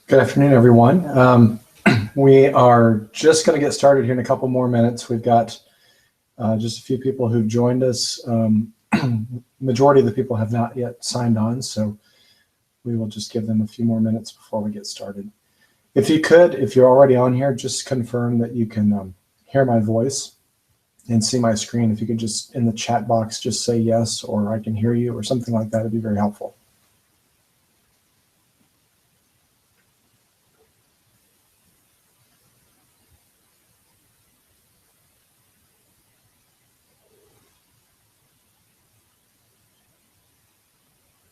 Good afternoon, everyone. We are just going to get started here in a couple more minutes. We've got just a few people who've joined us. Majority of the people have not yet signed on, so we will just give them a few more minutes before we get started. If you could, if you're already on here, just confirm that you can hear my voice and see my screen. If you could just, in the chat box, just say yes, or I can hear you, or something like that, it'd be very helpful.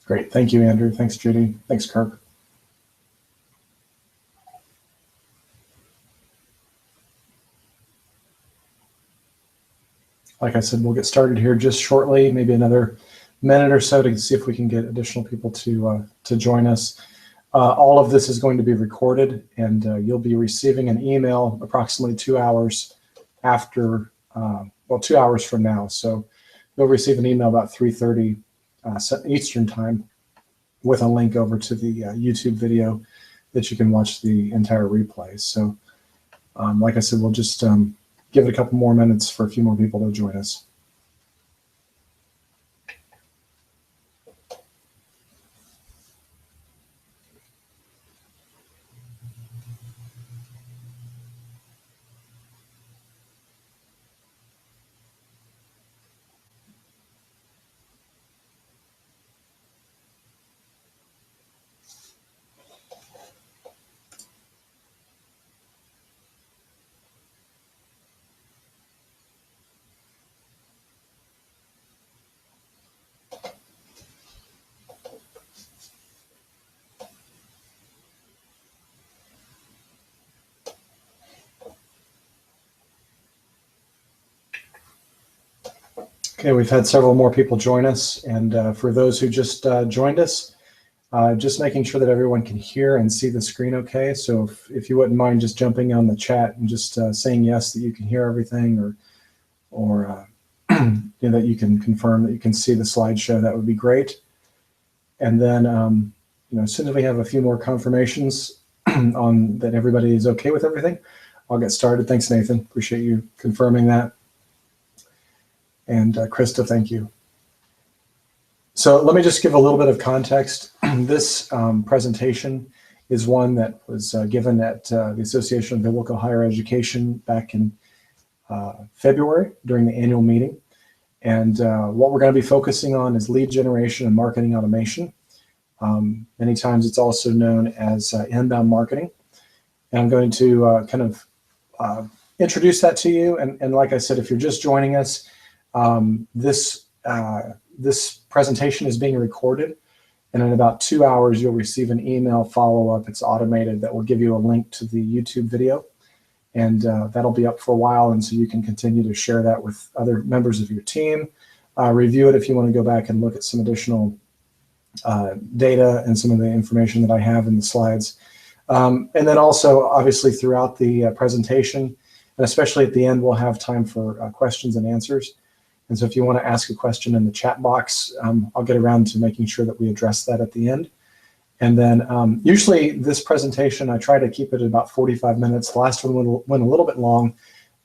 Great. Thank you, Andrew. Thanks, Judy. Thanks, Kirk. Like I said, we'll get started here just shortly, maybe another minute or so to see if we can get additional people to join us. All of this is going to be recorded, and you'll be receiving an email approximately 2 hours after, well, 2 hours from now. So you'll receive an email about 3:30 Eastern time with a link over to the YouTube video that you can watch the entire replay. So like I said, we'll just give it a couple more minutes for a few more people to join us. Okay, we've had several more people join us, and for those who just joined us, just making sure that everyone can hear and see the screen okay. So if you wouldn't mind just jumping on the chat and just saying yes, that you can hear everything, or you know, that you can confirm that you can see the slideshow, that would be great. And then you know, as soon as we have a few more confirmations on that everybody is okay with everything, I'll get started. Thanks, Nathan. Appreciate you confirming that. And Krista, thank you. So let me just give a little bit of context. This presentation is one that was given at the Association of Biblical Higher Education back in February during the annual meeting. And what we're going to be focusing on is lead generation and marketing automation. Many times it's also known as inbound marketing. And I'm going to kind of introduce that to you. And like I said, if you're just joining us, this presentation is being recorded, And in about 2 hours, you'll receive an email follow-up. It's automated that will give you a link to the YouTube video. And that'll be up for a while. And so you can continue to share that with other members of your team. Review it if you want to go back and look at some additional data and some of the information that I have in the slides. And then also, obviously, throughout the presentation, and especially at the end, we'll have time for questions and answers. And so if you want to ask a question in the chat box, I'll get around to making sure that we address that at the end. And then usually this presentation, I try to keep it at about 45 minutes. The last one went a little bit long,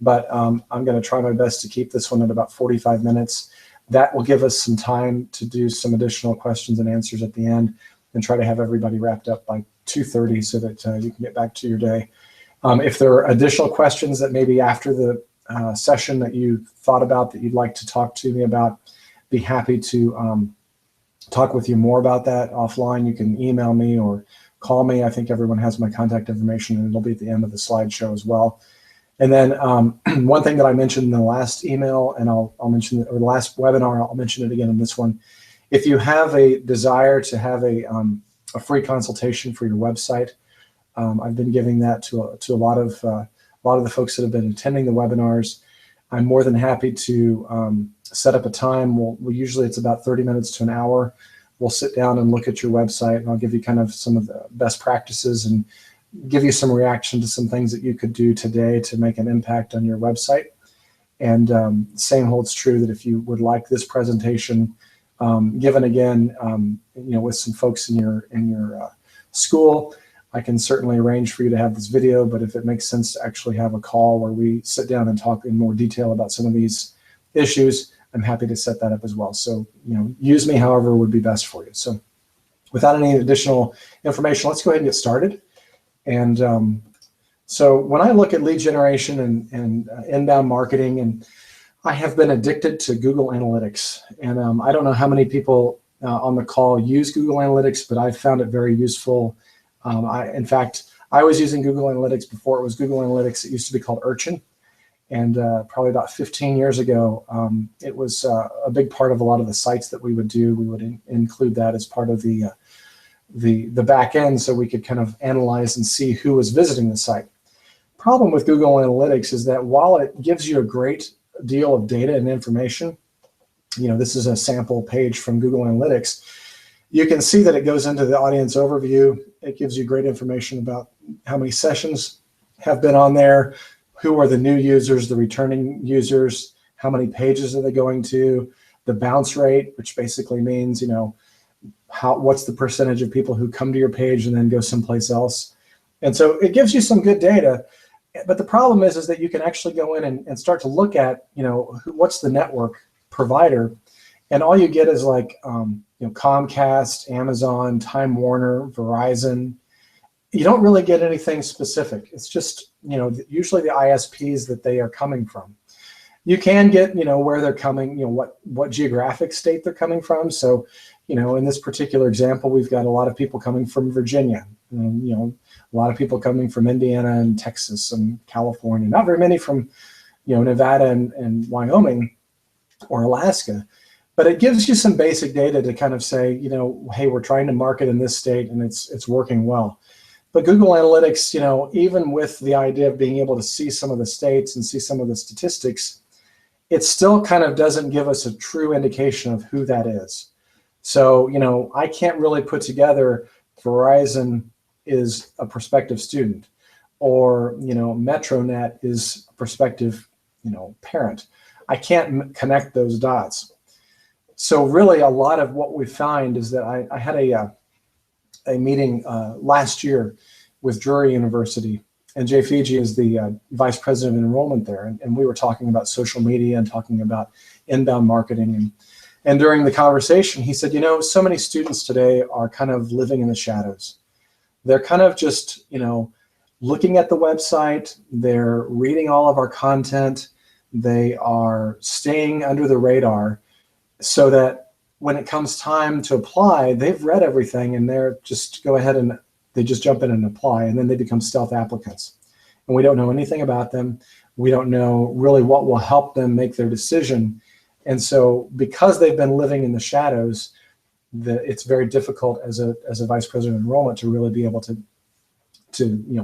but I'm going to try my best to keep this one at about 45 minutes. That will give us some time to do some additional questions and answers at the end and try to have everybody wrapped up by 2:30 so that you can get back to your day. If there are additional questions that maybe after the session that you thought about that you'd like to talk to me about, be happy to talk with you more about that offline. You can email me or call me. I think everyone has my contact information, and it'll be at the end of the slideshow as well. And then one thing that I mentioned in the last email, and I'll mention it, or the last webinar, I'll mention it again in this one. If you have a desire to have a free consultation for your website, I've been giving that to a lot of the folks that have been attending the webinars. I'm more than happy to set up a time. We'll usually it's about 30 minutes to an hour. We'll sit down and look at your website, and I'll give you kind of some of the best practices and give you some reaction to some things that you could do today to make an impact on your website. And same holds true that if you would like this presentation given again, with some folks in your school, I can certainly arrange for you to have this video, but if it makes sense to actually have a call where we sit down and talk in more detail about some of these issues, I'm happy to set that up as well. So, use me however would be best for you. So without any additional information, let's go ahead and get started. And so when I look at lead generation and inbound marketing, and I have been addicted to Google Analytics. And I don't know how many people on the call use Google Analytics, but I found it very useful. In fact, I was using Google Analytics before it was Google Analytics. It used to be called Urchin. And probably about 15 years ago, it was a big part of a lot of the sites that we would do. We would include that as part of the back end so we could kind of analyze and see who was visiting the site. Problem with Google Analytics is that while it gives you a great deal of data and information, this is a sample page from Google Analytics, you can see that it goes into the audience overview. It gives you great information about how many sessions have been on there, who are the new users, the returning users, how many pages are they going to, the bounce rate, which basically means, what's the percentage of people who come to your page and then go someplace else. And so it gives you some good data. But the problem is that you can actually go in and start to look at, what's the network provider, and all you get is like, Comcast, Amazon, Time Warner, Verizon. You don't really get anything specific. It's just, usually the ISPs that they are coming from. You can get, where they're coming, what geographic state they're coming from. So, in this particular example, we've got a lot of people coming from Virginia, and, a lot of people coming from Indiana and Texas and California, not very many from, Nevada and Wyoming or Alaska. But it gives you some basic data to kind of say, hey, we're trying to market in this state and it's working well. But Google Analytics, even with the idea of being able to see some of the states and see some of the statistics, it still kind of doesn't give us a true indication of who that is. So, I can't really put together Verizon is a prospective student, or, Metronet is a prospective, parent. I can't connect those dots. So really a lot of what we find is that I had a meeting last year with Drury University, and Jay Fiji is the vice president of enrollment there, and we were talking about social media and talking about inbound marketing, and during the conversation he said, so many students today are kind of living in the shadows. They're kind of just, looking at the website, they're reading all of our content, they are staying under the radar, so that when it comes time to apply, they've read everything and they're just go ahead and they just jump in and apply, and then they become stealth applicants. And we don't know anything about them. We don't know really what will help them make their decision. And so because they've been living in the shadows, it's very difficult as a vice president of enrollment to really be able to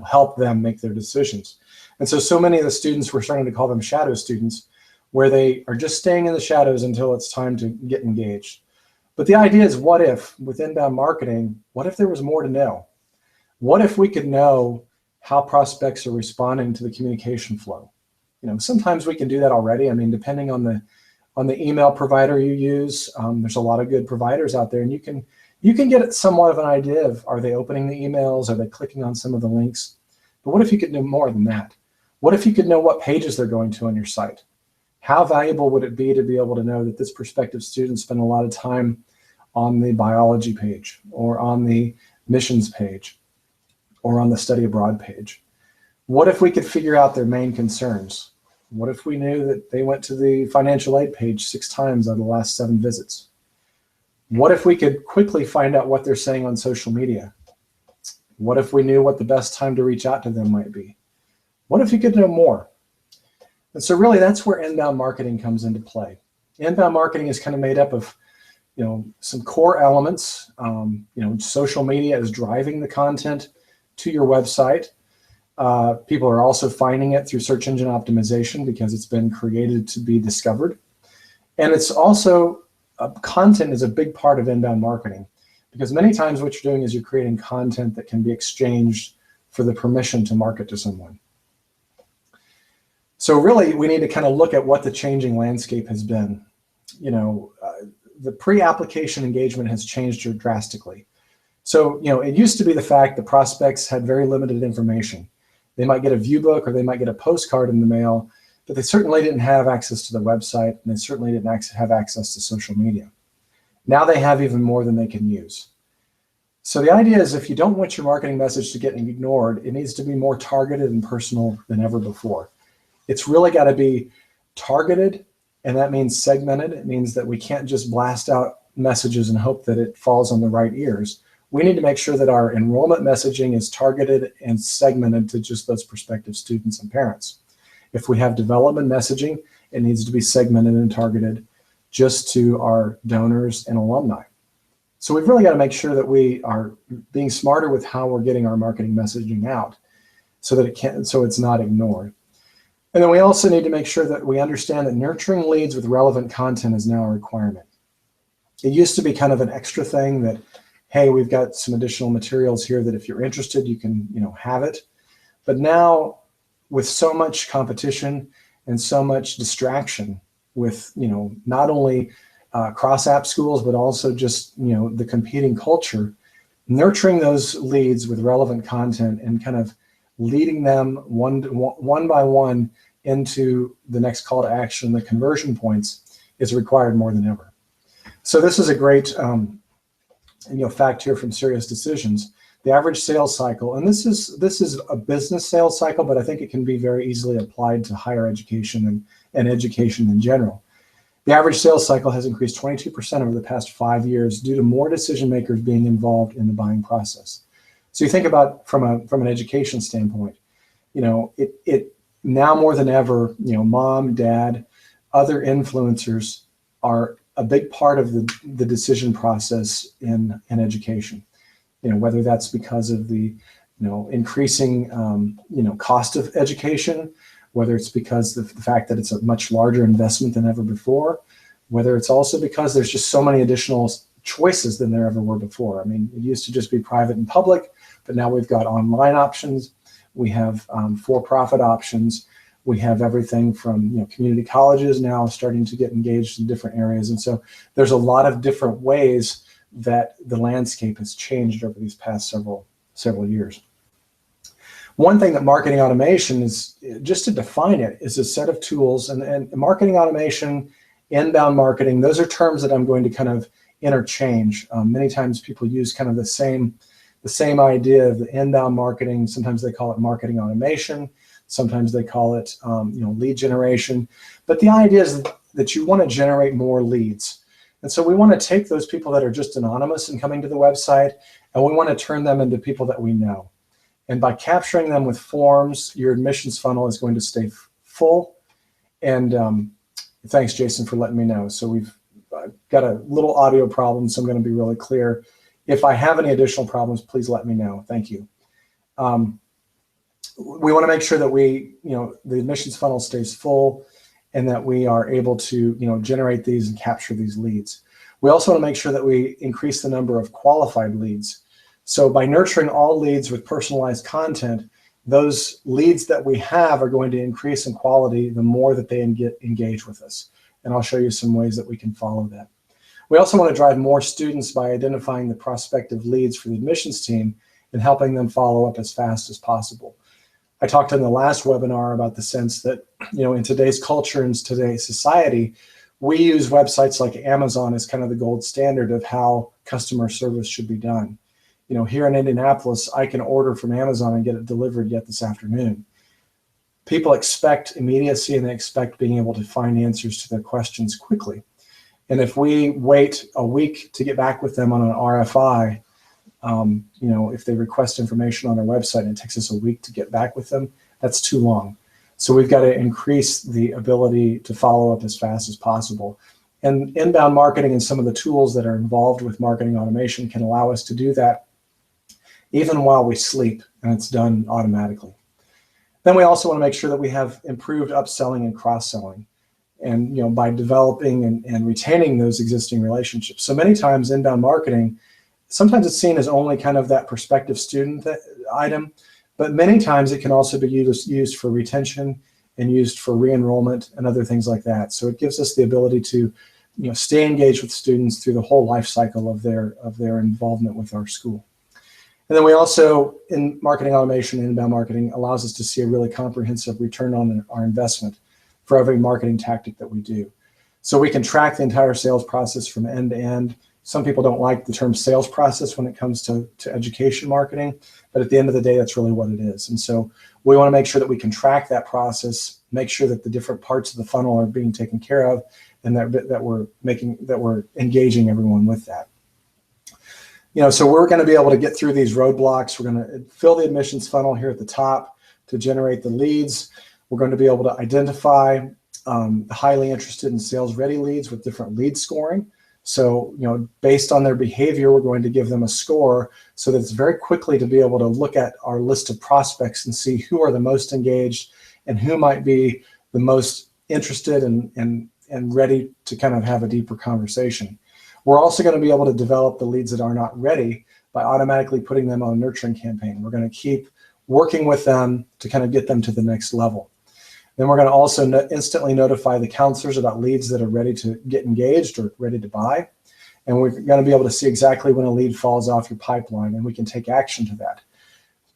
help them make their decisions. And so many of the students, we're starting to call them shadow students, where they are just staying in the shadows until it's time to get engaged. But the idea is, what if with inbound marketing, what if there was more to know? What if we could know how prospects are responding to the communication flow? Sometimes we can do that already. I mean, depending on the email provider you use, there's a lot of good providers out there, and you can get somewhat of an idea of, are they opening the emails? Are they clicking on some of the links? But what if you could know more than that? What if you could know what pages they're going to on your site? How valuable would it be to be able to know that this prospective student spent a lot of time on the biology page, or on the missions page, or on the study abroad page? What if we could figure out their main concerns? What if we knew that they went to the financial aid page 6 times out of the last 7 visits? What if we could quickly find out what they're saying on social media? What if we knew what the best time to reach out to them might be? What if you could know more? And so really that's where inbound marketing comes into play. Inbound marketing is kind of made up of some core elements. Social media is driving the content to your website. People are also finding it through search engine optimization because it's been created to be discovered. And it's also, content is a big part of inbound marketing, because many times what you're doing is you're creating content that can be exchanged for the permission to market to someone. So really, we need to kind of look at what the changing landscape has been. The pre-application engagement has changed drastically. So, it used to be the fact that prospects had very limited information. They might get a view book, or they might get a postcard in the mail, but they certainly didn't have access to the website, and they certainly didn't have access to social media. Now they have even more than they can use. So the idea is, if you don't want your marketing message to get ignored, it needs to be more targeted and personal than ever before. It's really got to be targeted, and that means segmented. It means that we can't just blast out messages and hope that it falls on the right ears. We need to make sure that our enrollment messaging is targeted and segmented to just those prospective students and parents. If we have development messaging, it needs to be segmented and targeted just to our donors and alumni. So we've really got to make sure that we are being smarter with how we're getting our marketing messaging out, so that it's not ignored. And then we also need to make sure that we understand that nurturing leads with relevant content is now a requirement. It used to be kind of an extra thing that, hey, we've got some additional materials here that if you're interested, you can, have it. But now, with so much competition and so much distraction with, not only cross-app schools, but also just, the competing culture, nurturing those leads with relevant content and kind of leading them one by one into the next call to action, the conversion points, is required more than ever. So this is a great fact here from SiriusDecisions. The average sales cycle, and this is a business sales cycle, but I think it can be very easily applied to higher education and education in general. The average sales cycle has increased 22% over the past 5 years due to more decision makers being involved in the buying process. So you think about from an education standpoint, it now more than ever, mom, dad, other influencers are a big part of the decision process in education. Whether that's because of the increasing cost of education, whether it's because of the fact that it's a much larger investment than ever before, whether it's also because there's just so many additional choices than there ever were before. I mean, it used to just be private and public, but now we've got online options. We have for-profit options. We have everything from community colleges now starting to get engaged in different areas. And so there's a lot of different ways that the landscape has changed over these past several years. One thing that marketing automation is, just to define it, is a set of tools, and marketing automation, inbound marketing, those are terms that I'm going to kind of interchange. Many times people use kind of the same idea of the inbound marketing. Sometimes they call it marketing automation. Sometimes they call it lead generation. But the idea is that you want to generate more leads. And so we want to take those people that are just anonymous and coming to the website, and we want to turn them into people that we know. And by capturing them with forms, your admissions funnel is going to stay full. And thanks, Jason, for letting me know. So we've I've got a little audio problem, so I'm going to be really clear. If I have any additional problems, please let me know. Thank you. We want to make sure that the admissions funnel stays full and that we are able to, generate these and capture these leads. We also want to make sure that we increase the number of qualified leads. So by nurturing all leads with personalized content, those leads that we have are going to increase in quality the more that they engage with us. And I'll show you some ways that we can follow that. We also want to drive more students by identifying the prospective leads for the admissions team and helping them follow up as fast as possible. I talked in the last webinar about the sense that, in today's culture and today's society, we use websites like Amazon as kind of the gold standard of how customer service should be done. Here in Indianapolis, I can order from Amazon and get it delivered yet this afternoon. People expect immediacy and they expect being able to find answers to their questions quickly. And if we wait a week to get back with them on an RFI, if they request information on our website and it takes us a week to get back with them, that's too long. So we've got to increase the ability to follow up as fast as possible. And inbound marketing and some of the tools that are involved with marketing automation can allow us to do that even while we sleep, and it's done automatically. Then we also want to make sure that we have improved upselling and cross-selling, and by developing and retaining those existing relationships. So many times inbound marketing, sometimes it's seen as only kind of that prospective student item, but many times it can also be used for retention and used for re-enrollment and other things like that. So it gives us the ability to stay engaged with students through the whole life cycle of their involvement with our school. And then we also, in marketing automation and inbound marketing, allows us to see a really comprehensive return on our investment for every marketing tactic that we do. So we can track the entire sales process from end to end. Some people don't like the term sales process when it comes to education marketing, but at the end of the day, that's really what it is. And so we want to make sure that we can track that process, make sure that the different parts of the funnel are being taken care of, and that we're engaging everyone with that. So we're going to be able to get through these roadblocks. We're going to fill the admissions funnel here at the top to generate the leads. We're going to be able to identify the highly interested and sales-ready leads with different lead scoring. So, based on their behavior, we're going to give them a score so that it's very quickly to be able to look at our list of prospects and see who are the most engaged and who might be the most interested and ready to kind of have a deeper conversation. We're also going to be able to develop the leads that are not ready by automatically putting them on a nurturing campaign. We're going to keep working with them to kind of get them to the next level. Then we're going to also instantly notify the counselors about leads that are ready to get engaged or ready to buy. And we're going to be able to see exactly when a lead falls off your pipeline, and we can take action to that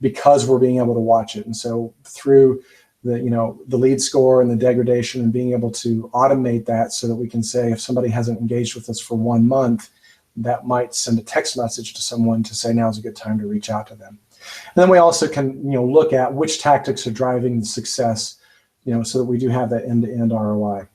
because we're being able to watch it. And so through the lead score and the degradation and being able to automate that so that we can say if somebody hasn't engaged with us for 1 month, that might send a text message to someone to say now's a good time to reach out to them. And then we also can look at which tactics are driving the success, so that we do have that end-to-end ROI.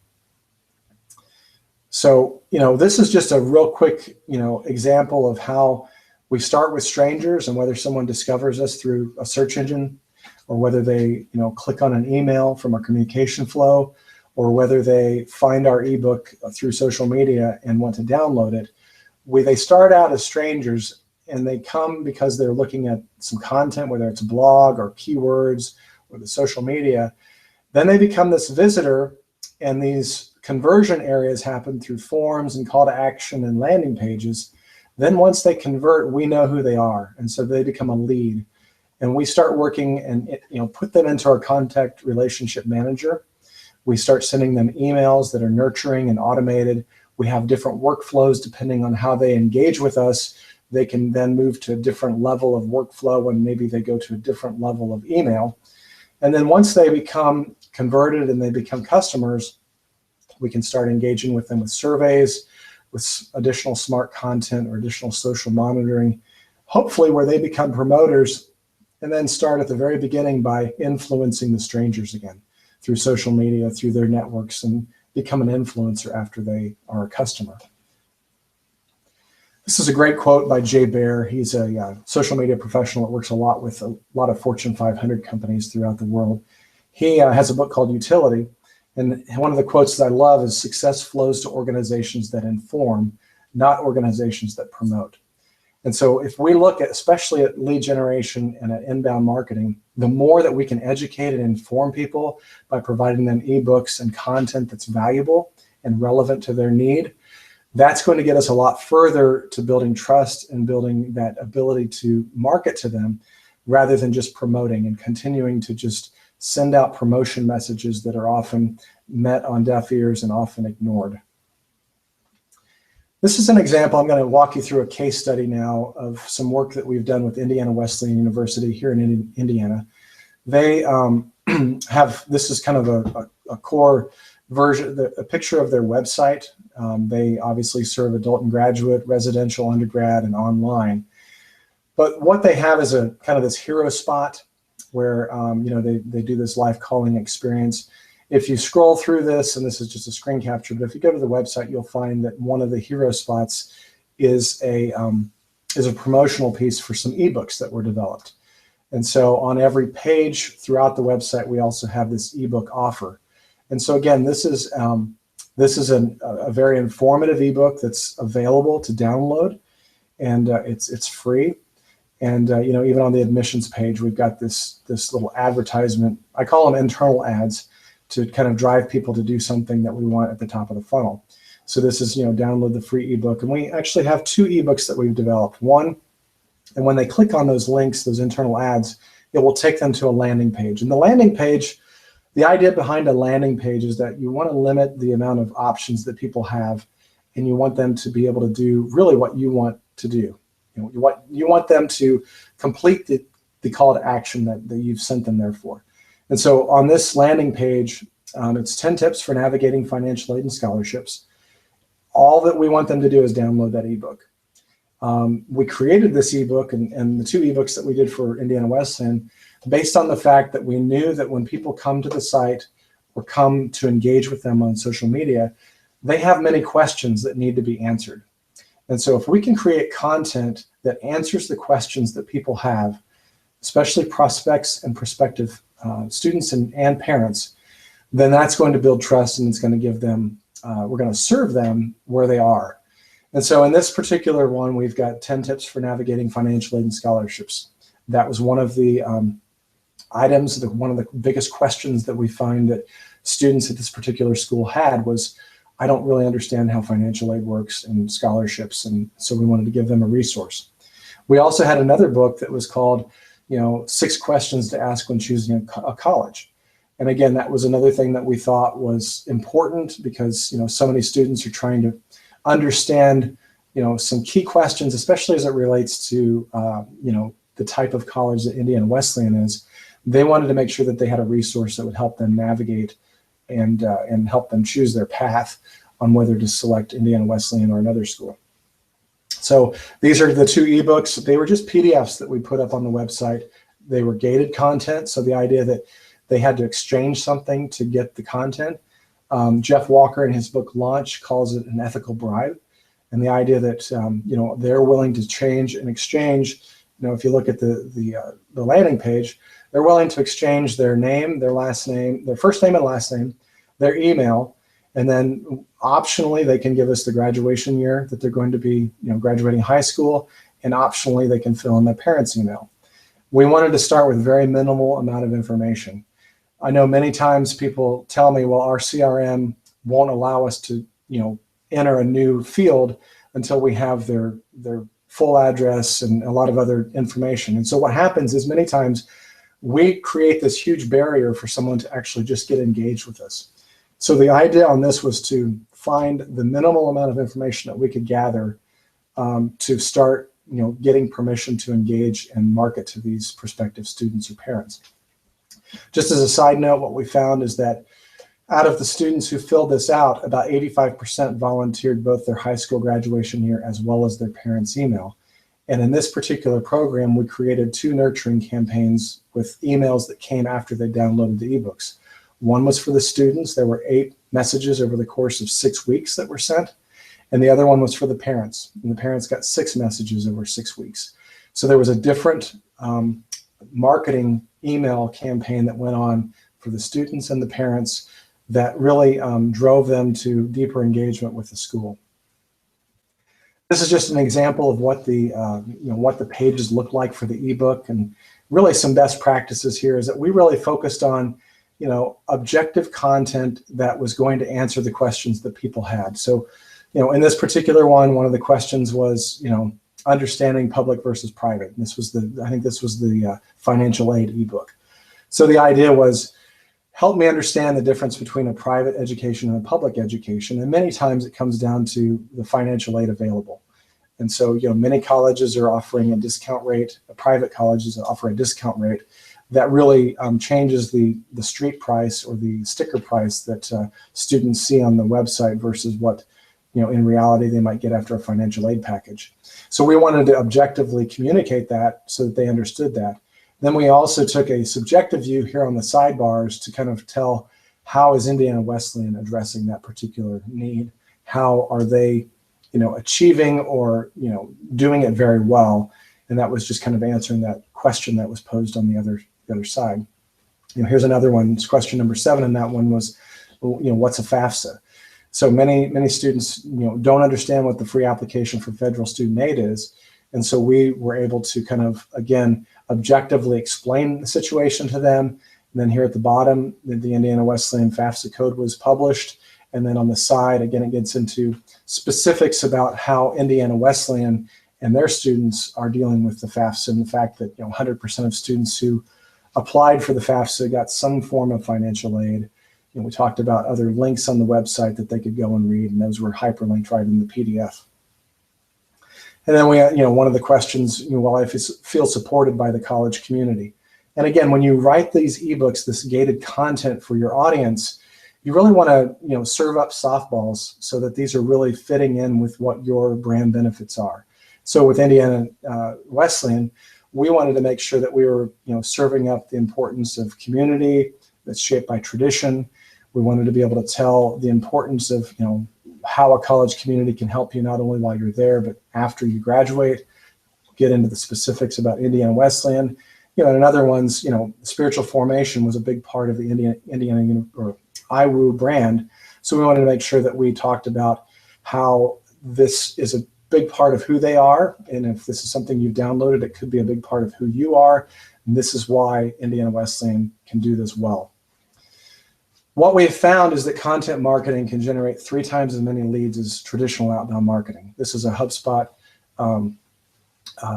So this is just a real quick example of how we start with strangers and whether someone discovers us through a search engine, or whether they click on an email from our communication flow, or whether they find our ebook through social media and want to download it. They start out as strangers, and they come because they're looking at some content, whether it's a blog or keywords or the social media. Then they become this visitor, and these conversion areas happen through forms and call to action and landing pages. Then once they convert, we know who they are, and so they become a lead. And we start working and put them into our contact relationship manager. We start sending them emails that are nurturing and automated. We have different workflows depending on how they engage with us. They can then move to a different level of workflow, and maybe they go to a different level of email. And then once they become converted and they become customers, we can start engaging with them with surveys, with additional smart content or additional social monitoring, hopefully where they become promoters, and then start at the very beginning by influencing the strangers again through social media, through their networks, and become an influencer after they are a customer. This is a great quote by Jay Baer. He's a social media professional that works a lot with a lot of Fortune 500 companies throughout the world. He has a book called Utility, And one of the quotes that I love is, "Success flows to organizations that inform, not organizations that promote." And so if we look at, especially at lead generation and at inbound marketing, the more that we can educate and inform people by providing them ebooks and content that's valuable and relevant to their need, that's going to get us a lot further to building trust and building that ability to market to them, rather than just promoting and continuing to just send out promotion messages that are often met on deaf ears and often ignored. This is an example. I'm going to walk you through a case study now of some work that we've done with Indiana Wesleyan University here in Indiana. They have, this is kind of a core version, a picture of their website. They obviously serve adult and graduate, residential, undergrad, and online. But what they have is a kind of this hero spot where they do this live calling experience. If you scroll through this, and this is just a screen capture, but if you go to the website, you'll find that one of the hero spots is a promotional piece for some ebooks that were developed. And so on every page throughout the website, we also have this ebook offer. And so again, this is a very informative ebook that's available to download, and it's free. And even on the admissions page, we've got this little advertisement. I call them internal ads, to kind of drive people to do something that we want at the top of the funnel. So this is, download the free ebook. And we actually have 2 ebooks that we've developed. One, and when they click on those links, those internal ads, it will take them to a landing page. And the landing page, the idea behind a landing page is that you want to limit the amount of options that people have, and you want them to be able to do really what you want to do. You want them to complete the call to action that you've sent them there for. And so on this landing page, it's 10 tips for navigating financial aid and scholarships. All that we want them to do is download that ebook. We created this ebook and the 2 ebooks that we did for Indiana Wesleyan based on the fact that we knew that when people come to the site or come to engage with them on social media, they have many questions that need to be answered. And so if we can create content that answers the questions that people have, especially prospects and prospective students and parents, then that's going to build trust, and it's going to give them, we're going to serve them where they are. And so in this particular one, we've got 10 tips for navigating financial aid and scholarships. That was one of the items, one of the biggest questions that we find that students at this particular school had was, I don't really understand how financial aid works and scholarships, and so we wanted to give them a resource. We also had another book that was called 6 questions to ask when choosing a college. And again, that was another thing that we thought was important because, so many students are trying to understand, some key questions, especially as it relates to, the type of college that Indiana Wesleyan is. They wanted to make sure that they had a resource that would help them navigate and help them choose their path on whether to select Indiana Wesleyan or another school. So these are the 2 ebooks. They were just PDFs that we put up on the website. They were gated content, so the idea that they had to exchange something to get the content. Jeff Walker in his book Launch calls it an ethical bribe, and the idea that they're willing to change and exchange. If you look at the landing page, they're willing to exchange their name, their last name, their first name and last name, their email, and then optionally they can give us the graduation year that they're going to be graduating high school, and optionally they can fill in their parents' email. We wanted to start with a very minimal amount of information. I know many times people tell me, well, our CRM won't allow us to enter a new field until we have their full address and a lot of other information. And so what happens is many times we create this huge barrier for someone to actually just get engaged with us. So the idea on this was to find the minimal amount of information that we could gather to start, getting permission to engage and market to these prospective students or parents. Just as a side note, what we found is that out of the students who filled this out, about 85% volunteered both their high school graduation year as well as their parents' email. And in this particular program, we created 2 nurturing campaigns with emails that came after they downloaded the ebooks. One was for the students. There were 8 messages over the course of 6 weeks that were sent. And the other one was for the parents. And the parents got 6 messages over 6 weeks. So there was a different marketing email campaign that went on for the students and the parents that really drove them to deeper engagement with the school. This is just an example of what the what the pages look like for the ebook, and really some best practices here is that we really focused on objective content that was going to answer the questions that people had. So in this particular one of the questions was understanding public versus private. And this was I think this was the financial aid ebook. So the idea was, help me understand the difference between a private education and a public education. And many times it comes down to the financial aid available. And so, many colleges are offering a discount rate, private colleges offer a discount rate that really changes the street price or the sticker price that students see on the website versus what, in reality they might get after a financial aid package. So we wanted to objectively communicate that so that they understood that. Then we also took a subjective view here on the sidebars to kind of tell, how is Indiana Wesleyan addressing that particular need? How are they, achieving or, doing it very well? And that was just kind of answering that question that was posed on the other side. Here's another one. It's question number 7, and that one was, what's a FAFSA? So many students, don't understand what the free application for federal student aid is. And so we were able to kind of, again, objectively explain the situation to them. And then here at the bottom, the Indiana Wesleyan FAFSA code was published. And then on the side, again, it gets into specifics about how Indiana Wesleyan and their students are dealing with the FAFSA, and the fact that 100% of students who applied for the FAFSA got some form of financial aid. We talked about other links on the website that they could go and read, and those were hyperlinked right in the PDF. And then we, one of the questions, will I feel supported by the college community? And again, when you write these ebooks, this gated content for your audience, you really want to, serve up softballs so that these are really fitting in with what your brand benefits are. So with Indiana Wesleyan, we wanted to make sure that we were, serving up the importance of community that's shaped by tradition. We wanted to be able to tell the importance of, how a college community can help you not only while you're there, but after you graduate. Get into the specifics about Indiana Wesleyan. And another one's, spiritual formation was a big part of the Indiana or IWU brand. So we wanted to make sure that we talked about how this is a big part of who they are. And if this is something you've downloaded, it could be a big part of who you are. And this is why Indiana Wesleyan can do this well. What we've found is that content marketing can generate 3 times as many leads as traditional outbound marketing. This is a HubSpot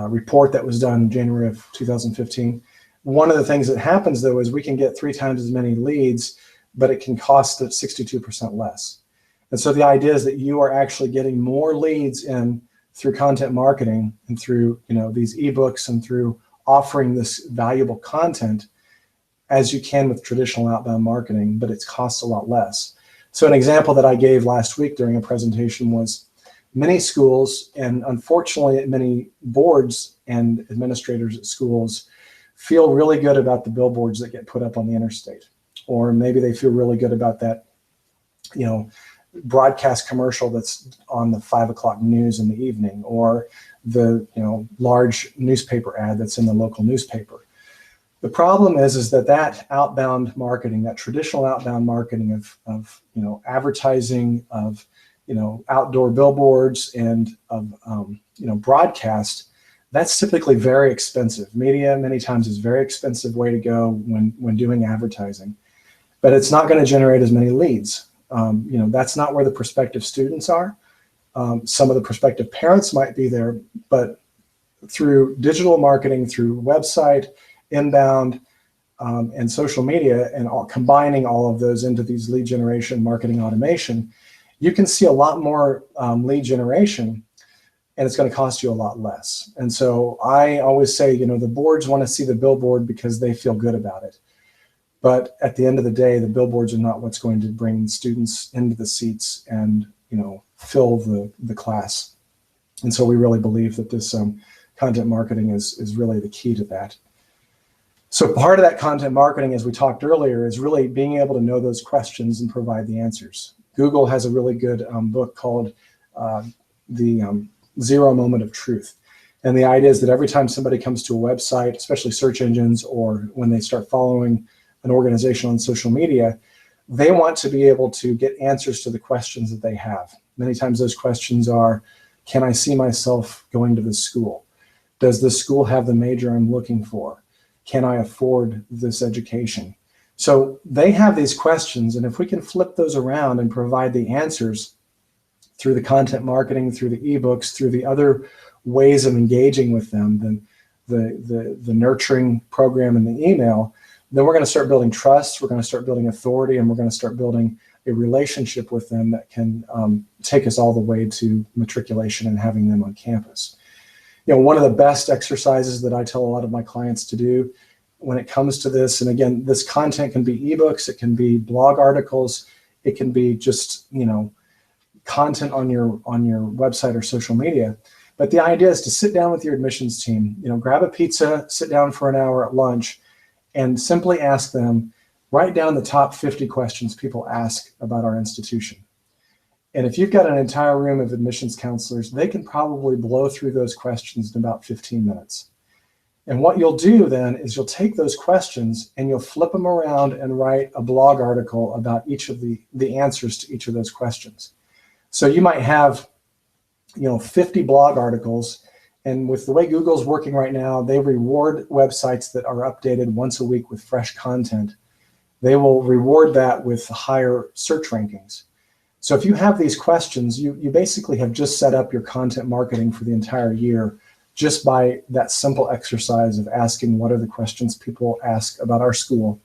report that was done in January of 2015. One of the things that happens, though, is we can get 3 times as many leads, but it can cost 62% less. And so the idea is that you are actually getting more leads in through content marketing and through these ebooks and through offering this valuable content as you can with traditional outbound marketing, but it costs a lot less. So an example that I gave last week during a presentation was many schools, and unfortunately many boards and administrators at schools, feel really good about the billboards that get put up on the interstate. Or maybe they feel really good about that, broadcast commercial that's on the 5 o'clock news in the evening, or the large newspaper ad that's in the local newspaper. The problem is that outbound marketing, that traditional outbound marketing of advertising, of outdoor billboards, and of broadcast, that's typically very expensive. Media many times is a very expensive way to go when doing advertising, but it's not going to generate as many leads. That's not where the prospective students are. Some of the prospective parents might be there, but through digital marketing, through website, inbound, and social media, and combining all of those into these lead generation marketing automation, you can see a lot more lead generation, and it's going to cost you a lot less. And so I always say, the boards want to see the billboard because they feel good about it. But at the end of the day, the billboards are not what's going to bring students into the seats and fill the class. And so we really believe that this content marketing is really the key to that. So part of that content marketing, as we talked earlier, is really being able to know those questions and provide the answers. Google has a really good book called The Zero Moment of Truth. And the idea is that every time somebody comes to a website, especially search engines, or when they start following an organization on social media, they want to be able to get answers to the questions that they have. Many times those questions are, can I see myself going to this school? Does this school have the major I'm looking for? Can I afford this education? So they have these questions, and if we can flip those around and provide the answers through the content marketing, through the ebooks, through the other ways of engaging with them, then the nurturing program and the email, then we're going to start building trust, we're going to start building authority, and we're going to start building a relationship with them that can take us all the way to matriculation and having them on campus. You know, one of the best exercises that I tell a lot of my clients to do when it comes to this, and again, this content can be ebooks, it can be blog articles, it can be just, you know, content on your website or social media. But the idea is to sit down with your admissions team, you know, grab a pizza, sit down for an hour at lunch, and simply ask them, write down the top 50 questions people ask about our institution. And if you've got an entire room of admissions counselors, they can probably blow through those questions in about 15 minutes. And what you'll do then is you'll take those questions and you'll flip them around and write a blog article about each of the answers to each of those questions. So you might have, you know, 50 blog articles, and with the way Google's working right now, they reward websites that are updated once a week with fresh content. They will reward that with higher search rankings. So if you have these questions, you basically have just set up your content marketing for the entire year just by that simple exercise of asking what are the questions people ask about our school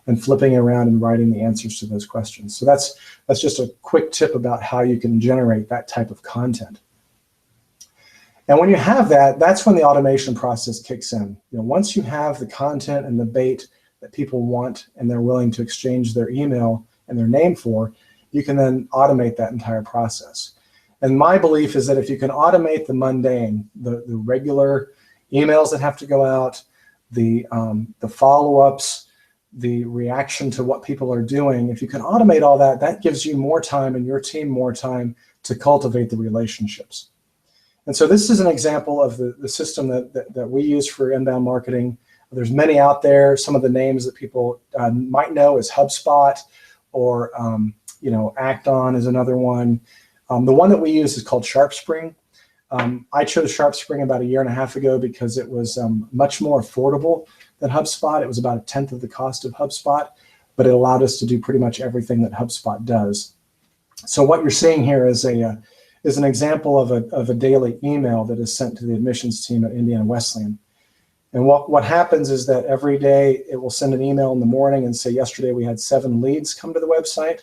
and flipping around and writing the answers to those questions. So that's just a quick tip about how you can generate that type of content. And when you have that, that's when the automation process kicks in. You know, once you have the content and the bait that people want and they're willing to exchange their email and their name for, you can then automate that entire process. And my belief is that if you can automate the mundane, the regular emails that have to go out, the follow-ups, the reaction to what people are doing, if you can automate all that, that gives you more time and your team more time to cultivate the relationships. And so this is an example of the system that we use for inbound marketing. There's many out there. Some of the names that people might know is HubSpot, or you know, Acton is another one. The one that we use is called SharpSpring. I chose SharpSpring about 1.5 years ago because it was much more affordable than HubSpot. It was about 1/10 of the cost of HubSpot, but it allowed us to do pretty much everything that HubSpot does. So what you're seeing here is an example of a daily email that is sent to the admissions team at Indiana Wesleyan. And what happens is that every day it will send an email in the morning and say, yesterday we had 7 leads come to the website.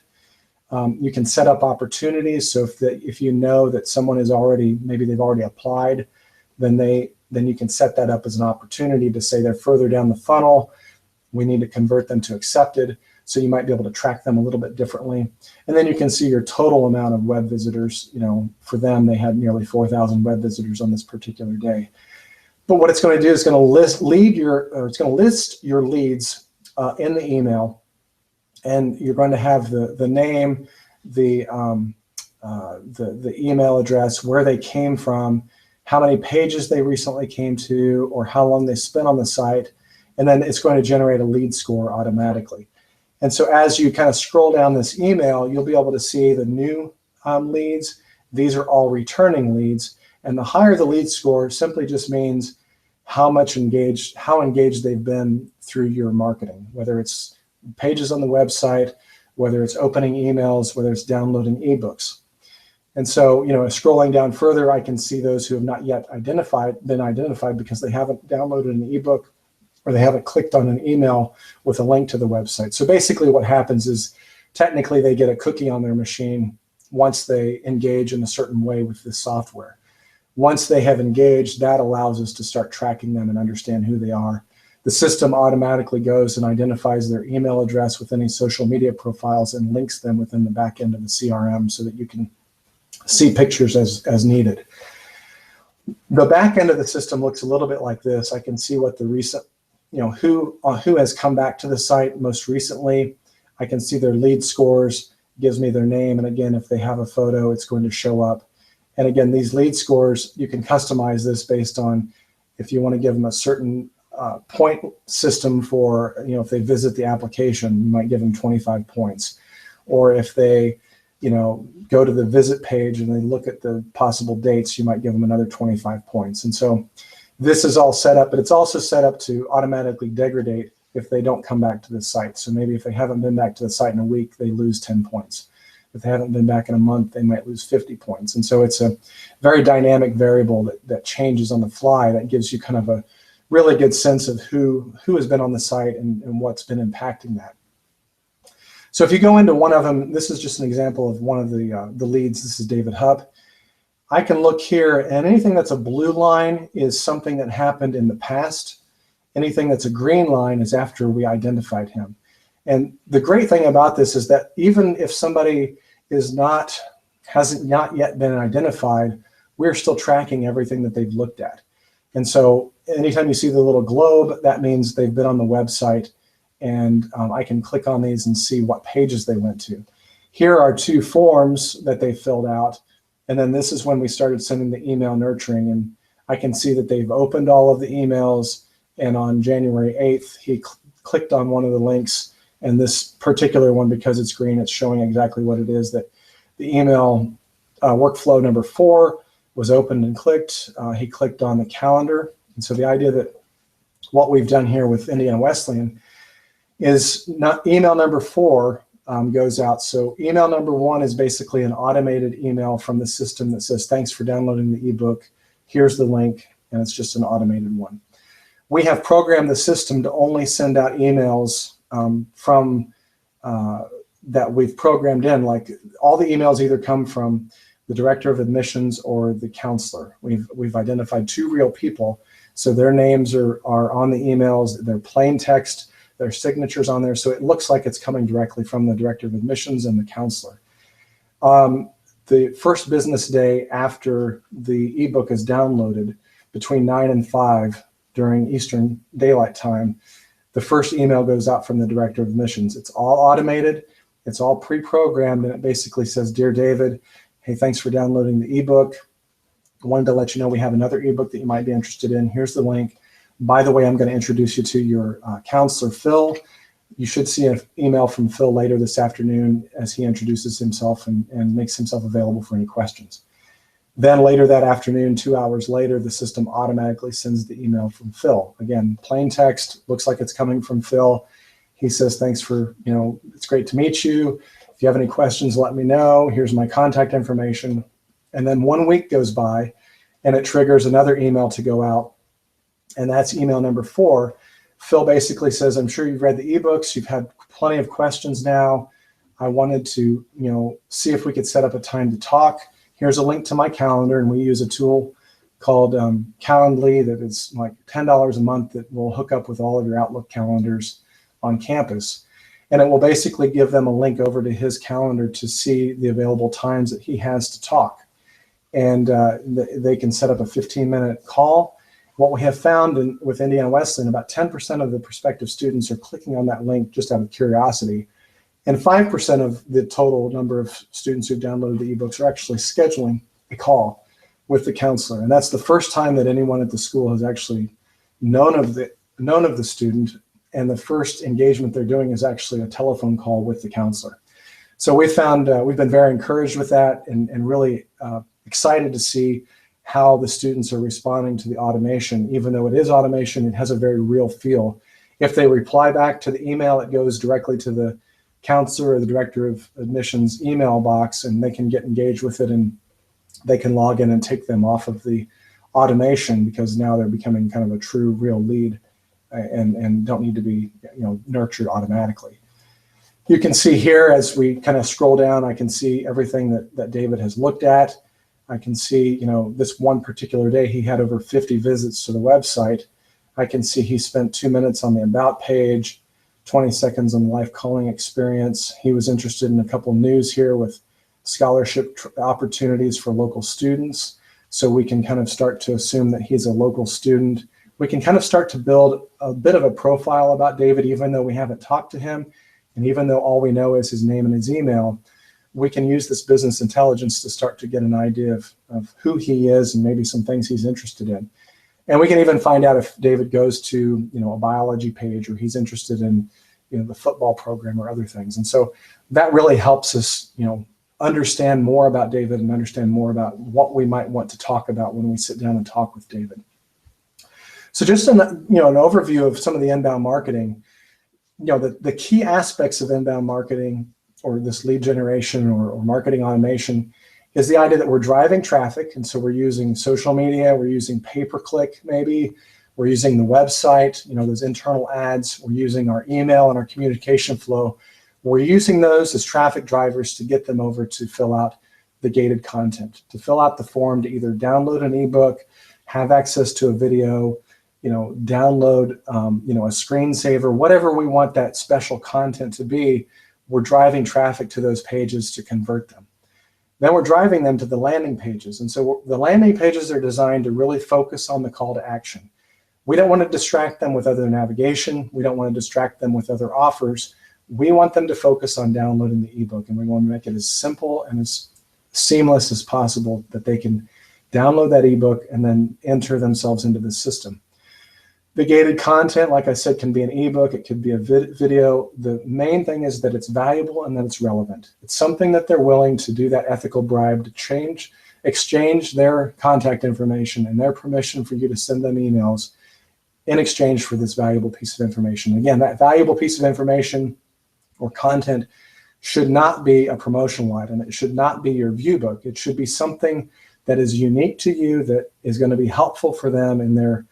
You can set up opportunities. So if you know that someone is already, maybe they've already applied, then you can set that up as an opportunity to say they're further down the funnel. We need to convert them to accepted. So you might be able to track them a little bit differently. And then you can see your total amount of web visitors. You know, for them, they had nearly 4,000 web visitors on this particular day. But what it's going to do is going to list your leads in the email, and you're going to have the name, the email address, where they came from, how many pages they recently came to, or how long they spent on the site, and then it's going to generate a lead score automatically. And so as you kind of scroll down this email, you'll be able to see the new leads. These are all returning leads. And the higher the lead score simply just means how engaged they've been through your marketing, whether it's pages on the website, whether it's opening emails, whether it's downloading ebooks. And so, you know, scrolling down further, I can see those who have not yet been identified because they haven't downloaded an ebook or they haven't clicked on an email with a link to the website. So basically what happens is technically they get a cookie on their machine once they engage in a certain way with this software. Once they have engaged, that allows us to start tracking them and understand who they are. The system automatically goes and identifies their email address with any social media profiles and links them within the back end of the CRM so that you can see pictures as needed. The back end of the system looks a little bit like this. I can see what the recent, you know, who has come back to the site most recently. I can see their lead scores, gives me their name, and again, if they have a photo, it's going to show up. And again, these lead scores, you can customize this based on if you want to give them a certain point system for, you know, if they visit the application, you might give them 25 points. or if they, go to the visit page and they look at the possible dates, you might give them another 25 points. And so this is all set up, but it's also set up to automatically degrade if they don't come back to the site. So maybe if they haven't been back to the site in a week, they lose 10 points. If they haven't been back in a month, they might lose 50 points. And so it's a very dynamic variable that changes on the fly, that gives you kind of a really good sense of who has been on the site and what's been impacting that. So if you go into one of them, this is just an example of one of the leads. This is David Hupp. I can look here, and anything that's a blue line is something that happened in the past. Anything that's a green line is after we identified him. And the great thing about this is that even if somebody hasn't yet been identified, we're still tracking everything that they've looked at. And so anytime you see the little globe, that means they've been on the website, and I can click on these and see what pages they went to. Here are 2 forms that they filled out, and then this is when we started sending the email nurturing, and I can see that they've opened all of the emails, and on January 8th, he clicked on one of the links, and this particular one, because it's green, it's showing exactly what it is, that the email workflow number 4 was opened and clicked. He clicked on the calendar. And so the idea that what we've done here with Indiana Wesleyan is not email number 4 goes out. So email number 1 is basically an automated email from the system that says, thanks for downloading the ebook. Here's the link, and it's just an automated one. We have programmed the system to only send out emails from that we've programmed in. Like all the emails either come from the director of admissions or the counselor. We've identified 2 real people, so their names are on the emails. They're plain text. Their signatures on there, so it looks like it's coming directly from the director of admissions and the counselor. The first business day after the ebook is downloaded, between 9 and 5 during Eastern Daylight Time, the first email goes out from the director of admissions. It's all automated, it's all pre-programmed, and it basically says, Dear David, hey, thanks for downloading the ebook. I wanted to let you know we have another ebook that you might be interested in. Here's the link. By the way, I'm going to introduce you to your counselor, Phil. You should see an email from Phil later this afternoon as he introduces himself and makes himself available for any questions. Then later that afternoon, 2 hours later, the system automatically sends the email from Phil. Again, plain text, looks like it's coming from Phil. He says, thanks for, it's great to meet you. If you have any questions, let me know. Here's my contact information. And then 1 week goes by, and it triggers another email to go out. And that's email number 4. Phil basically says, I'm sure you've read the ebooks. You've had plenty of questions now. I wanted to, see if we could set up a time to talk. Here's a link to my calendar, and we use a tool called Calendly that is like $10 a month that will hook up with all of your Outlook calendars on campus. And it will basically give them a link over to his calendar to see the available times that he has to talk. And they can set up a 15-minute call. What we have found with Indiana Wesleyan, about 10% of the prospective students are clicking on that link just out of curiosity. And 5% of the total number of students who've downloaded the ebooks are actually scheduling a call with the counselor. And that's the first time that anyone at the school has actually known of the student. And the first engagement they're doing is actually a telephone call with the counselor. So we found, we've been very encouraged with that and really excited to see how the students are responding to the automation. Even though it is automation, it has a very real feel. If they reply back to the email, it goes directly to the counselor or the director of admissions email box, and they can get engaged with it, and they can log in and take them off of the automation, because now they're becoming kind of a true real lead and don't need to be nurtured automatically. You can see here as we kind of scroll down, I can see everything that David has looked at. I can see, this one particular day, he had over 50 visits to the website. I can see he spent 2 minutes on the About page, 20 seconds on the life calling experience. He was interested in a couple news here with scholarship opportunities for local students. So we can kind of start to assume that he's a local student. We can kind of start to build a bit of a profile about David, even though we haven't talked to him. And even though all we know is his name and his email, we can use this business intelligence to start to get an idea of who he is and maybe some things he's interested in. And we can even find out if David goes to a biology page, or he's interested in the football program or other things. And so that really helps us, understand more about David and understand more about what we might want to talk about when we sit down and talk with David. So just an overview of some of the inbound marketing. The key aspects of inbound marketing, or this lead generation or marketing automation, is the idea that we're driving traffic. And so we're using social media, we're using pay-per-click maybe, we're using the website, those internal ads, we're using our email and our communication flow. We're using those as traffic drivers to get them over to fill out the gated content, to fill out the form to either download an ebook, have access to a video, download, a screensaver, whatever we want that special content to be. We're driving traffic to those pages to convert them. Then we're driving them to the landing pages. And so the landing pages are designed to really focus on the call to action. We don't want to distract them with other navigation. We don't want to distract them with other offers. We want them to focus on downloading the ebook, and we want to make it as simple and as seamless as possible that they can download that ebook and then enter themselves into the system. The gated content, like I said, can be an ebook, it could be a video. The main thing is that it's valuable and that it's relevant. It's something that they're willing to do that ethical bribe to exchange their contact information and their permission for you to send them emails in exchange for this valuable piece of information. Again, that valuable piece of information or content should not be a promotional item. It should not be your view book. It should be something that is unique to you, that is going to be helpful for them in their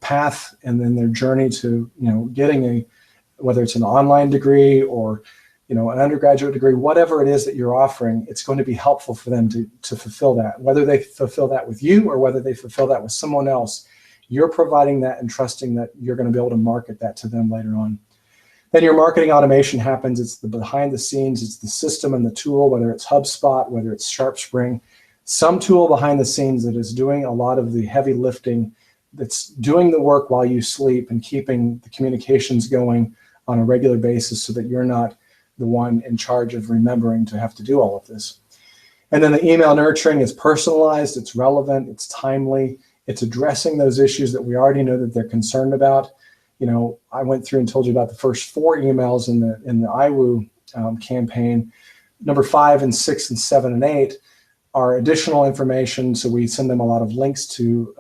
path and then their journey to getting whether it's an online degree or an undergraduate degree, whatever it is that you're offering, it's going to be helpful for them to fulfill that. Whether they fulfill that with you or whether they fulfill that with someone else, you're providing that and trusting that you're going to be able to market that to them later on. Then your marketing automation happens. It's the behind the scenes, it's the system and the tool, whether it's HubSpot, whether it's SharpSpring, some tool behind the scenes that is doing a lot of the heavy lifting, that's doing the work while you sleep and keeping the communications going on a regular basis so that you're not the one in charge of remembering to have to do all of this. And then the email nurturing is personalized, it's relevant, it's timely, it's addressing those issues that we already know that they're concerned about. I went through and told you about the first 4 emails in the iWoo campaign. Number 5 and 6 and 7 and 8 are additional information. So we send them a lot of links to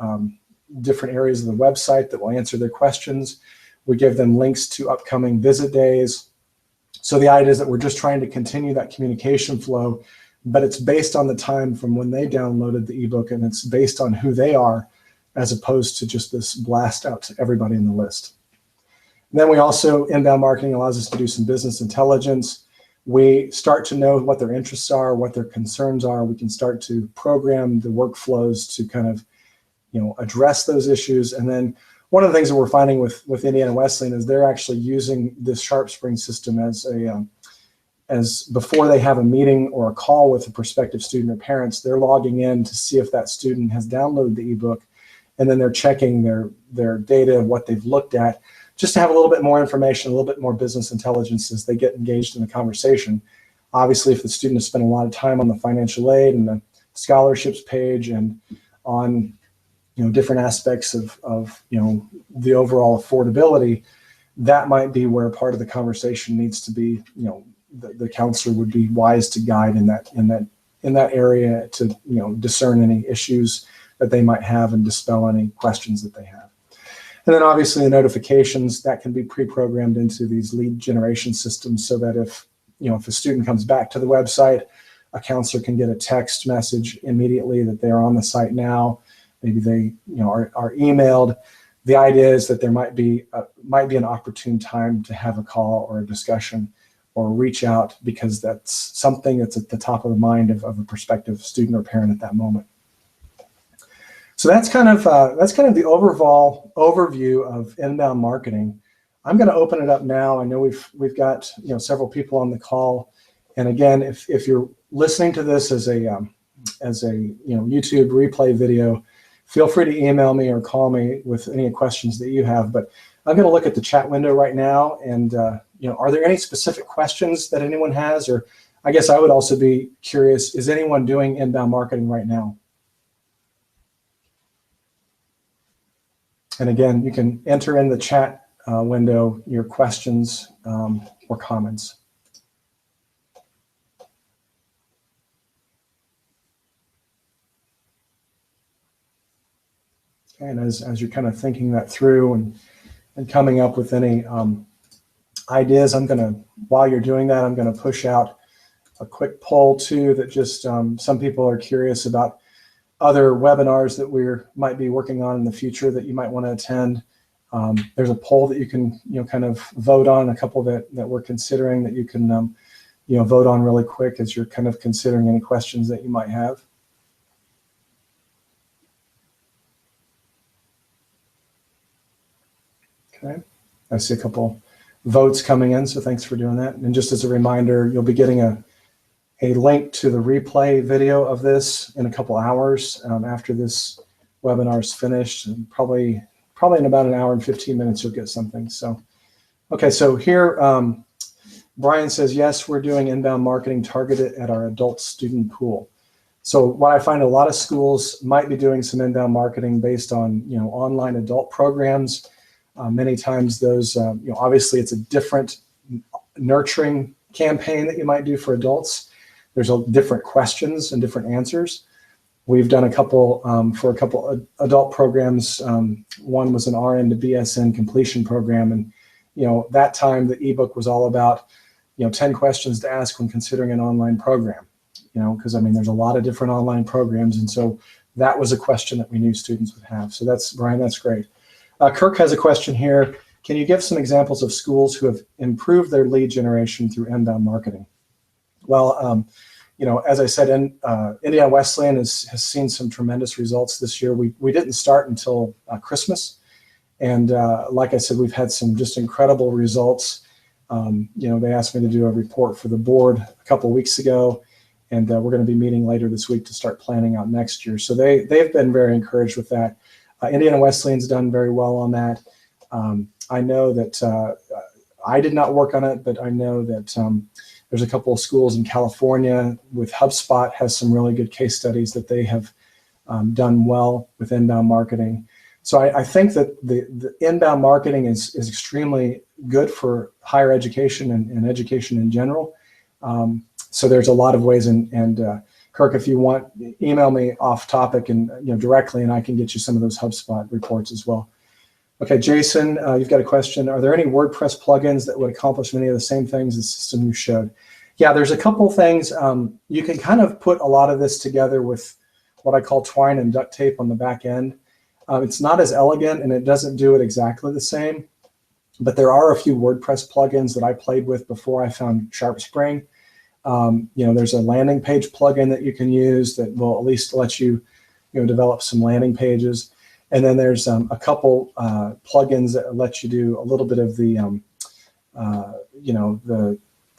different areas of the website that will answer their questions. We give them links to upcoming visit days. So the idea is that we're just trying to continue that communication flow, but it's based on the time from when they downloaded the ebook, and it's based on who they are, as opposed to just this blast out to everybody in the list. And then we also, inbound marketing allows us to do some business intelligence. We start to know what their interests are, what their concerns are. We can start to program the workflows to kind of address those issues. And then one of the things that we're finding with Indiana Wesleyan is they're actually using this SharpSpring system as before they have a meeting or a call with a prospective student or parents, they're logging in to see if that student has downloaded the ebook, and then they're checking their data, what they've looked at, just to have a little bit more information, a little bit more business intelligence as they get engaged in the conversation. Obviously, if the student has spent a lot of time on the financial aid and the scholarships page and on different aspects of the overall affordability, that might be where part of the conversation needs to be. The counselor would be wise to guide in that area to discern any issues that they might have and dispel any questions that they have. And then obviously the notifications that can be pre-programmed into these lead generation systems, so that if a student comes back to the website, a counselor can get a text message immediately that they're on the site now. Maybe they are emailed. The idea is that there might be an opportune time to have a call or a discussion or reach out, because that's something that's at the top of the mind of a prospective student or parent at that moment. So that's kind of the overall overview of inbound marketing. I'm going to open it up now. I know we've got several people on the call, and again, if you're listening to this as a YouTube replay video, feel free to email me or call me with any questions that you have. But I'm going to look at the chat window right now, and are there any specific questions that anyone has? Or I guess I would also be curious, is anyone doing inbound marketing right now? And again, you can enter in the chat window your questions or comments. Okay, and as you're kind of thinking that through and coming up with any ideas, while you're doing that, I'm going to push out a quick poll too that just some people are curious about other webinars that we might be working on in the future that you might want to attend. There's a poll that you can kind of vote on, a couple that we're considering that you can vote on really quick as you're kind of considering any questions that you might have. Okay, I see a couple votes coming in, so thanks for doing that. And just as a reminder, you'll be getting a link to the replay video of this in a couple hours after this webinar is finished, and probably in about an hour and 15 minutes you'll get something. So, okay, so here Brian says, yes, we're doing inbound marketing targeted at our adult student pool. So what I find a lot of schools might be doing some inbound marketing based on online adult programs. Many times those, obviously it's a different nurturing campaign that you might do for adults. There's different questions and different answers. We've done a couple for a couple adult programs. One was an RN to BSN completion program, and that time the ebook was all about 10 questions to ask when considering an online program. Because I mean there's a lot of different online programs, and so that was a question that we knew students would have. So that's Brian, that's great. Kirk has a question here. Can you give some examples of schools who have improved their lead generation through inbound marketing? Well, as I said, Indiana Wesleyan has seen some tremendous results this year. We didn't start until Christmas. And like I said, we've had some just incredible results. They asked me to do a report for the board a couple of weeks ago, and we're going to be meeting later this week to start planning out next year. So they've been very encouraged with that. Indiana Wesleyan's done very well on that. I know that I did not work on it, but I know that there's a couple of schools in California with HubSpot has some really good case studies that they have done well with inbound marketing. So I think that the inbound marketing is extremely good for higher education and education in general. So there's a lot of ways, and Kirk, if you want, email me off topic and directly, and I can get you some of those HubSpot reports as well. Okay, Jason, you've got a question. Are there any WordPress plugins that would accomplish many of the same things as the system you showed? Yeah, there's a couple things. You can kind of put a lot of this together with what I call twine and duct tape on the back end. It's not as elegant, and it doesn't do it exactly the same, but there are a few WordPress plugins that I played with before I found SharpSpring. There's a landing page plugin that you can use that will at least let you, develop some landing pages. And then there's a couple plugins that let you do a little bit of the,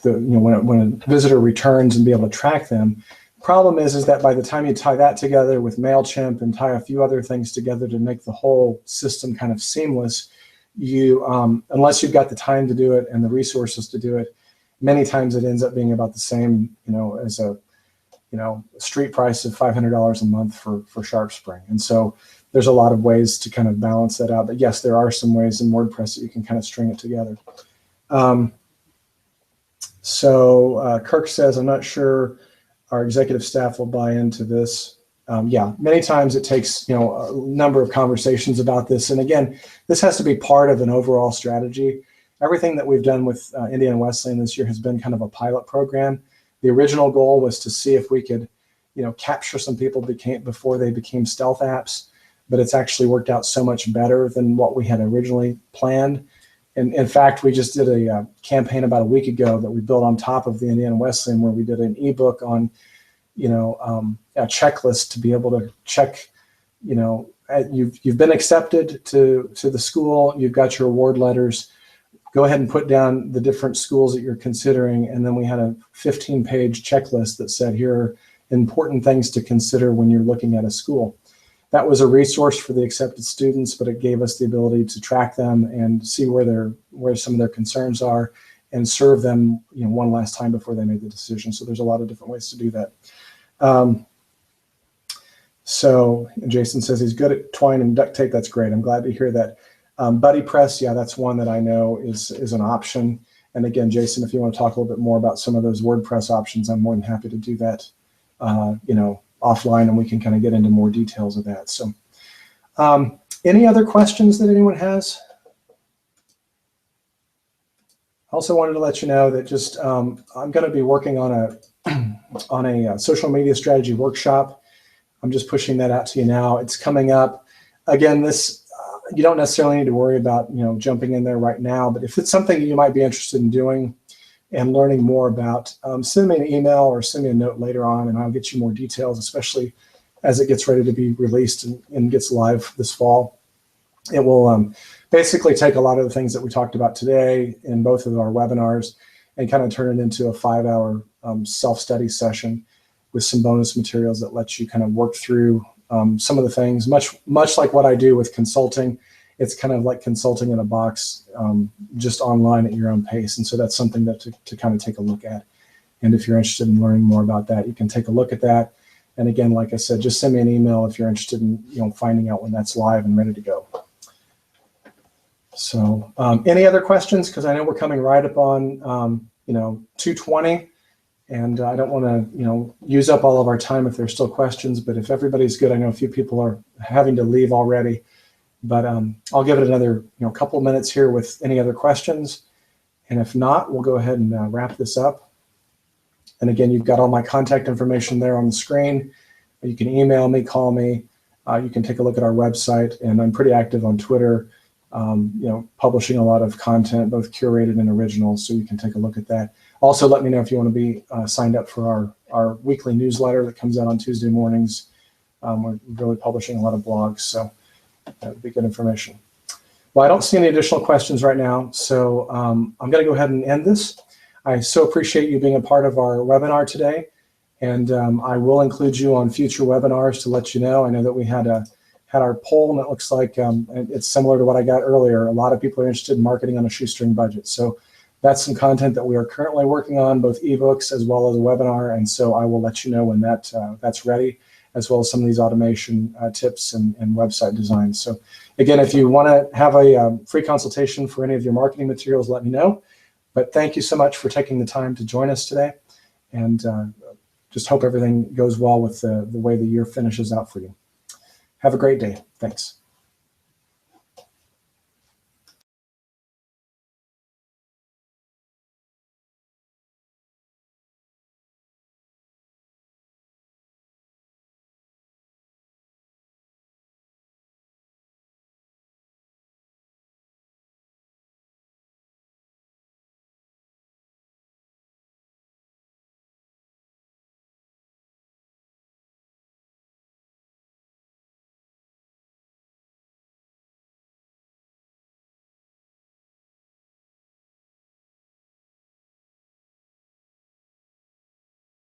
when a visitor returns and be able to track them. Problem is that by the time you tie that together with MailChimp and tie a few other things together to make the whole system kind of seamless, you, unless you've got the time to do it and the resources to do it, many times it ends up being about the same, as a, street price of $500 a month for SharpSpring. And so there's a lot of ways to kind of balance that out. But yes, there are some ways in WordPress that you can kind of string it together. Kirk says, I'm not sure our executive staff will buy into this. Yeah, many times it takes, a number of conversations about this. And again, this has to be part of an overall strategy. Everything that we've done with Indiana Wesleyan this year has been kind of a pilot program. The original goal was to see if we could, capture some people before they became stealth apps, but it's actually worked out so much better than what we had originally planned. And in fact, we just did a campaign about a week ago that we built on top of the Indiana Wesleyan, where we did an ebook on, a checklist to be able to check, you've been accepted to the school, you've got your award letters. Go ahead and put down the different schools that you're considering. And then we had a 15-page checklist that said, here are important things to consider when you're looking at a school. That was a resource for the accepted students, but it gave us the ability to track them and see where some of their concerns are and serve them, one last time before they made the decision. So there's a lot of different ways to do that. So Jason says he's good at twine and duct tape. That's great. I'm glad to hear that. BuddyPress, yeah, that's one that I know is an option. And again, Jason, if you want to talk a little bit more about some of those WordPress options, I'm more than happy to do that, offline, and we can kind of get into more details of that. So any other questions that anyone has? Also wanted to let you know that just I'm going to be working on a social media strategy workshop. I'm just pushing that out to you now. It's coming up. Again, this you don't necessarily need to worry about jumping in there right now, but if it's something you might be interested in doing and learning more about, send me an email or send me a note later on, and I'll get you more details, especially as it gets ready to be released and gets live this fall. It will basically take a lot of the things that we talked about today in both of our webinars and kind of turn it into a 5-hour self-study session with some bonus materials that lets you kind of work through some of the things, much like what I do with consulting. It's kind of like consulting in a box, just online at your own pace. And so that's something that to kind of take a look at. And if you're interested in learning more about that, you can take a look at that. And again, like I said, just send me an email if you're interested in finding out when that's live and ready to go. So any other questions? Because I know we're coming right up on 2:20. And I don't want to, use up all of our time if there's still questions. But if everybody's good, I know a few people are having to leave already. But I'll give it another, couple of minutes here with any other questions. And if not, we'll go ahead and wrap this up. And again, you've got all my contact information there on the screen. You can email me, call me. You can take a look at our website. And I'm pretty active on Twitter, publishing a lot of content, both curated and original. So you can take a look at that. Also, let me know if you want to be signed up for our weekly newsletter that comes out on Tuesday mornings. We're really publishing a lot of blogs, so that would be good information. Well, I don't see any additional questions right now, so I'm going to go ahead and end this. I so appreciate you being a part of our webinar today, and I will include you on future webinars to let you know. I know that we had our poll, and it looks like it's similar to what I got earlier. A lot of people are interested in marketing on a shoestring budget. So that's some content that we are currently working on, both ebooks as well as a webinar, and so I will let you know when that's ready, as well as some of these automation tips and website designs. So again, if you want to have a free consultation for any of your marketing materials, let me know. But thank you so much for taking the time to join us today, and just hope everything goes well with the way the year finishes out for you. Have a great day. Thanks.